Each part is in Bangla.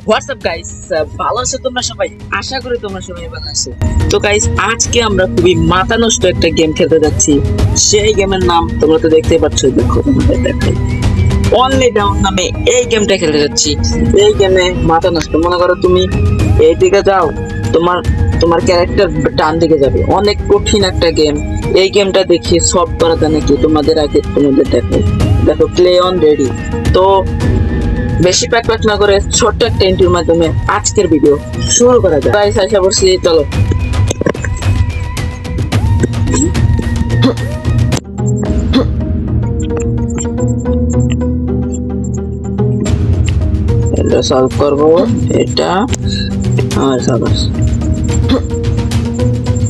হোয়াটসঅ্যাপ গাইস, ভালো আছো তোমরা সবাই? আশা করি তোমরা সবাই ভালো আছো। তো গাইস, আজকে আমরা খুবই মাথা নষ্ট একটা গেম খেলতে যাচ্ছি। সেই গেমের নাম তোমরা তো দেখতেই পাচ্ছ, দেখো তোমাদের দেখাই। অনলি ডাউন নামে এই গেমটা খেলতে যাচ্ছি। এই গেমে মাথা নষ্ট, মনে করো তুমি এই দিকে যাও, তোমার তোমার ক্যারেক্টার ডান দিকে যাবে। অনেক কঠিন একটা গেম। এই গেমটা দেখি সলভ করা যায় নাকি তোমাদের আগে তোমাদের দেখাই। দেখো, প্লে অন রেডি। তো বেশি প্যাক প্যাক না করে ছোট্ট একটা ইন্টারভিউর মাধ্যমে আজকের ভিডিও শুরু করা যায়। গাইস, আশা করছি, চলো। এটা সলভ করব, এটা। আর সাবাস,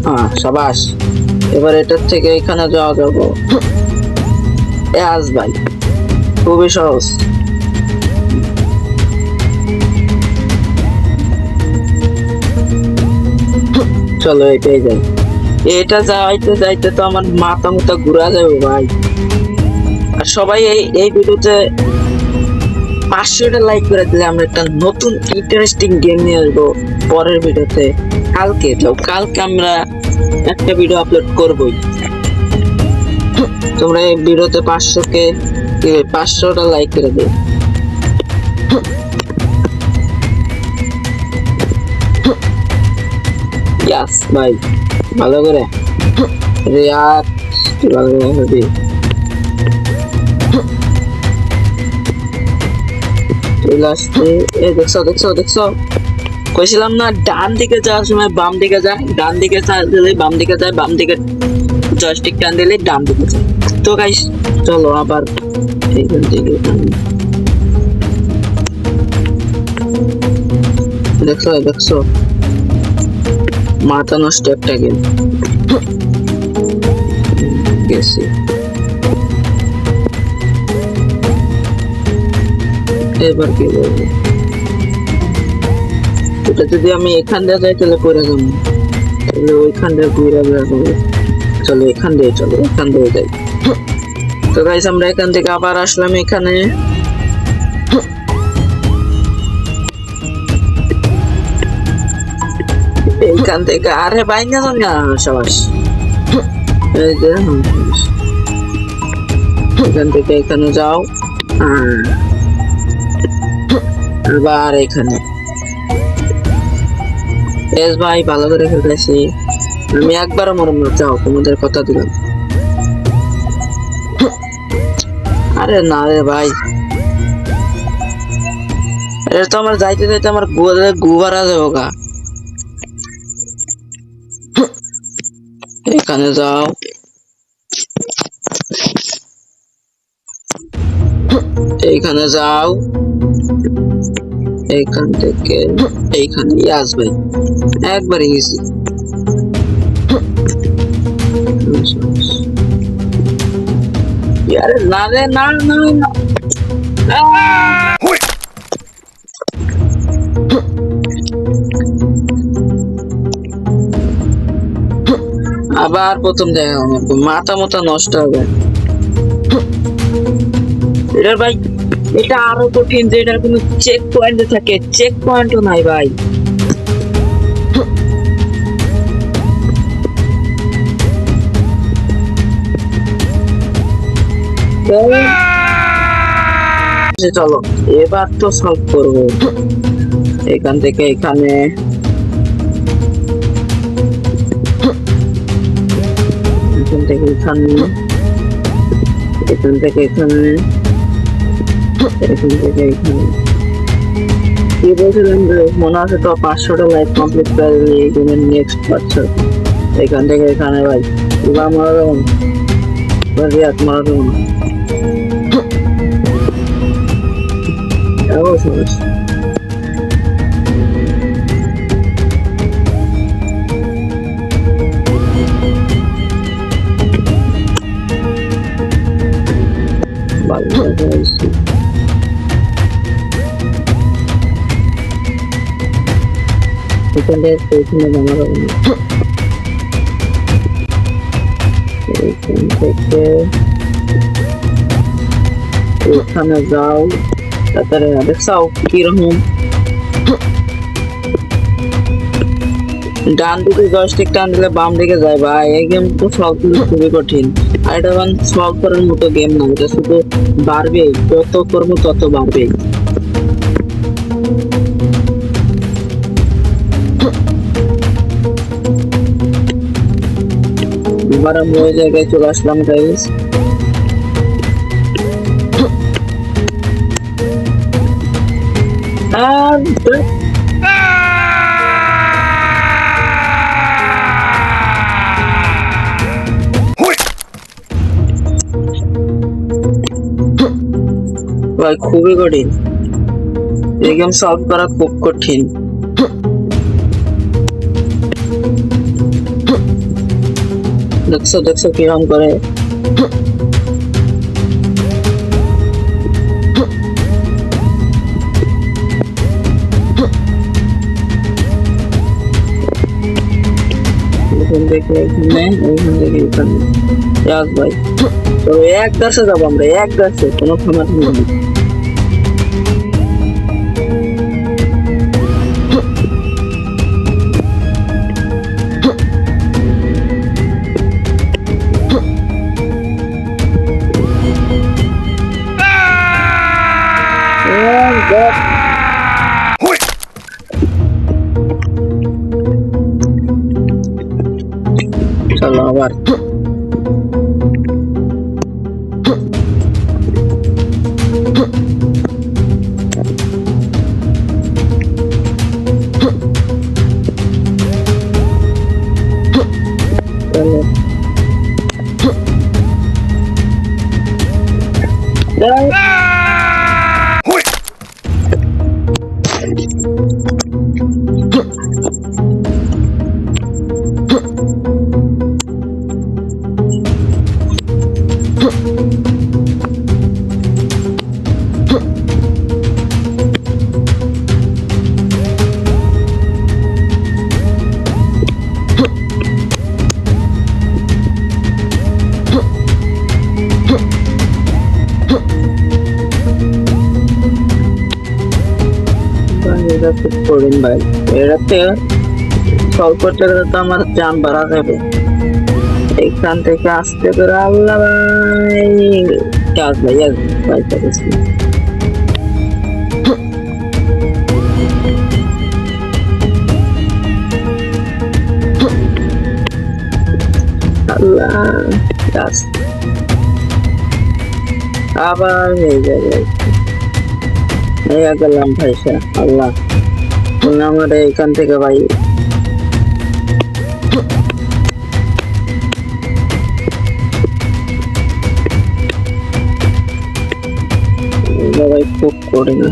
হ্যাঁ সাবাস। এবার এটার থেকে এখানে যাওয়া যাবো। ভাই, খুবই সহজ। চলো এটাই যাই। এটা যাইতে যাইতে তো আমার মাথা মুথা ঘুরা যাবে ভাই। আর সবাই এই ভিডিওতে 500টা লাইক করে দিলে আমরা একটা নতুন ইন্টারেস্টিং গেম নিয়ে আসবো পরের ভিডিওতে। কালকে আমরা একটা ভিডিও আপলোড করবোই। তোমরা এই ভিডিওতে 500টা লাইক করে দিও। ইয়াস ভাই, ভালো করে রিয়াক, ভালো করে দেখছো কইছিলাম না, ডান দিকে যাওয়ার সময় বাম দিকে যায়, ডান দিকে দিলে বাম দিকে যায়, বাম দিকে জয়স্টিক টান দিলে ডান দিকে যায়। তো গাইস, চলো আবার এইখান থেকে দেখছো মাথা নষ্ট একটা গেম গেছি। এবার কি বলবো, এটা যদি আমি এখান দিয়ে যাই তাহলে করে যাবো, তাহলে ওইখান দিয়ে ঘুরে যাবো। চলো এখান দিয়ে যাই। তো গাইস, আমরা এখান থেকে আবার আসলাম এখানে। এইখান থেকে আরে ভাই না সাবাস। এই যে এখান থেকে এখানে যাও, আবার এখানে। এস ভাই, ভালো করে খেলতেছি আমি, একবারও মরম না। যাও, তোমাদের কথা দিলাম। আরে না রে ভাই, এটা তো আমার যাইতে যাইতে আমার গুবারা যাবো গা। এখানে যাও, এইখানে যাও, এইখান থেকে এইখানে আসবে। একবারে গেছি। আরে না রে, না না না, আবার প্রথম জায়গা। মাথা মতো নষ্ট হবে এটার ভাই। এটা আরো কঠিন যে এটার কোনো চেক পয়েন্ট থাকে, চেক পয়েন্টও নাই ভাই। চলো এবার তো সলভ করবো। এখান থেকে এখানে, এখান থেকে এখানে, এখান থেকে এখানে, এখান থেকে এখানে। কি বলছিলাম যে, মনে আছে তো 500টা লাইফ কমপ্লিট করে এই গেমের নেক্সট পাচ্ছ। এখান থেকে এখানে ভাই, এবার মারা যাবো না, রিয়াক মারা যাবো না। এখানে জানা যাবে না। এইখান থেকে এখানে যাও, তারপরে দেখছাও কিরকম ডান দিকে জয়স্টিক টান দিলে বাম দিকে যায় ভাই। এই গেম তো সলভ করা খুবই কঠিন। আর এটা সলভ করার মতো গেম না, এটা শুধু বাড়বে, যত করবো তত বাড়বে। এবার আমরা ওই জায়গায় চলে আসলাম গাইস। আর ভাই খুবই কঠিন, এই গেম সলভ করা খুব কঠিন। দেখছো দেখছো কিরম করে। এখান থেকে এখানে, এখান থেকে এখানে এক ভাই। তো এক গাছে যাবো আমরা, এক গাছে, কোনো থামাথামি নেই। চলো আবার খুব কঠিন ভাই। এটাতে সলভ করতে গেলে তো আমার জান বাড়া যাবে। এখান থেকে আসতে করে আল্লাহ ভাই কাজ ভাই ভাই করেছি। আল্লাহ কাজ আবার হয়ে যাবে। গেলাম ভাই সে আল্লাহ আমার এখান থেকে ভাই ভাই খুব করে না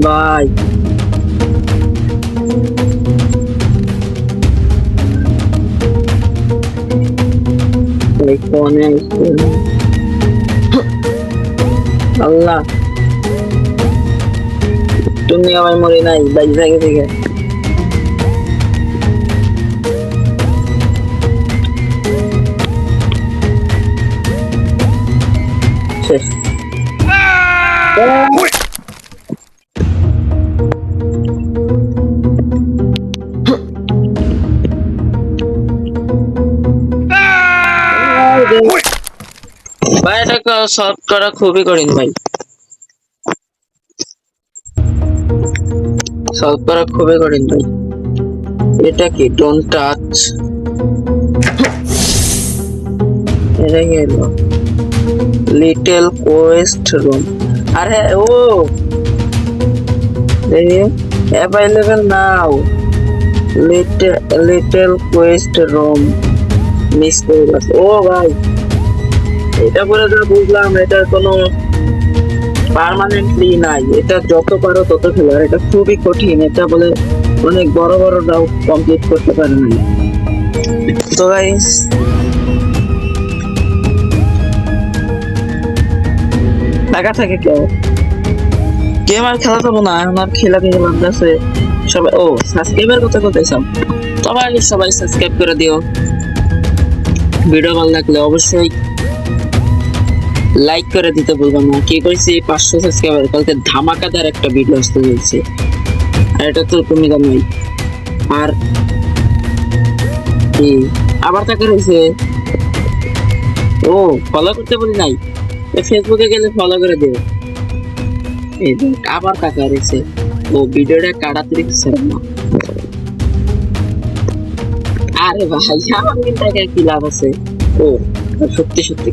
ভাই। আল্লাহ তুমি আমার মরে নাই বাইক থেকে থেকে শেষ। ভাই এটা সলভ করা খুবই কঠিন ভাই, সলভ করা খুবই কঠিন ভাই। এটা কি ডোন্ট টাচ, এটা গেল লিটল কোয়েস্ট রুম। আরে ও অ্যাভেলেবল নাও লিটল কোয়েস্ট রুম মিস করে গেছে। ও ভাই এটা বলে যা বুঝলাম এটা কোনো পার্মানেন্টলি নাই, এটা যত পারো তত খেলো। আর এটা খুবই কঠিন, এটা বলে অনেক বড় বড় ডাউট কমপ্লিট করতে পারে না। তো গাইস টাকা থাকে কেউ গেম আর খেলা যাবো না এখন, আর খেলা দিয়ে লাগতেছে সবাই। ও সাবস্ক্রাইবের কথা বলতেছিলাম, সবাই সাবস্ক্রাইব করে দিও। ভিডিও ভালো লাগলে অবশ্যই লাইক করে দিতে বলবেন না। কি কইছি 500 সাবস্ক্রাইবার, কালকে ধামাকাদার একটা ভিডিও আসতে চলছে, আর এটা তো তুমি জানোই। আর কি আবার তাকে রয়েছে, ও ফলো করতে বলি নাই, ফেসবুকে গেলে ফলো করে দেব। এই দেখ, আবার কাকা রয়েছে, ও ভিডিওটা কাটাতে রেখেছে না। আরে ভাই আমার টাকা কি লাভ আছে? ও সত্যি সত্যি